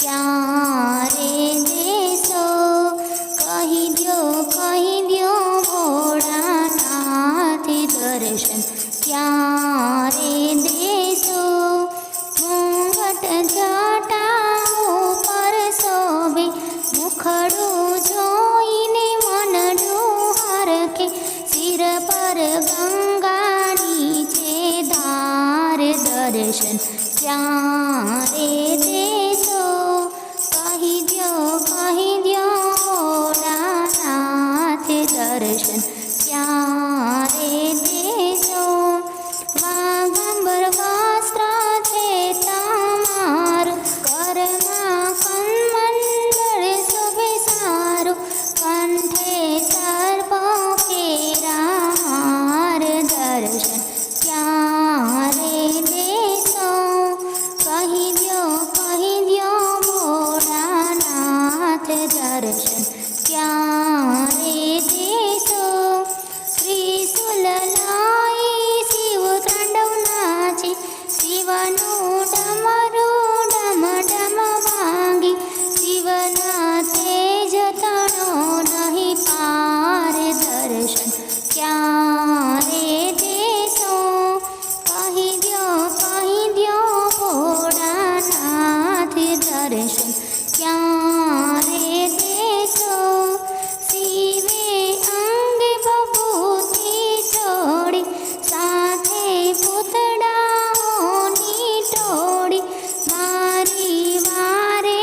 ક્યારે દેશો કહી દ્યો ભોળાનાથ દર્શન ક્યારે દેશો ઘૂંઘટ જટા ઉપર શોભે મુખડું જોઈને મનડું હરખે સિર પર ગંગાની છે ધાર દર્શન ક્યારે દેશો કહી દ્યો ભોળાનાથ દર્શન ક્યારે દેશો વાગંબર વસ્ત્ર છે તમારું કરમાં કમંડળ શોભે સારું કંઠે સર્પ કેરાહાર દર્શન ક્યારે દેશો કહી દ્યો ભોળાનાથ દર્શન ક્યારે દેશો ત્રિશુલ લાઈ શિવ તાંડવ નાચે શિવનું ડમરું ડમ ડમ વાગી શિવના તેજ તણો નહીં પાર દર્શન ક્યારે દેશો કહી દ્યો ભોળાનાથ દર્શન ક્યારે દેશો શિવે અંગે ભભૂતિ છોડી સાથે પૂતળાઓની ટોળી મારી વારે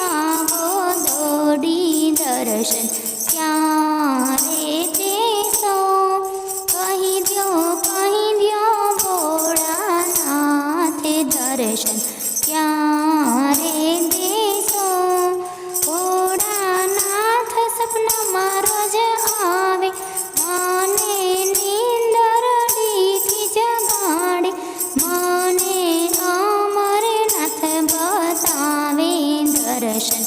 આવો દોડી દર્શન ક્યારે દેશો કહી દ્યો ભોળાનાથ દર્શન ક્યારે દેશો ભોળાનાથ સપનામાં રોજ આવે મને નીંદરડીથી જગાડે મને અમરનાથ બતાવે દર્શન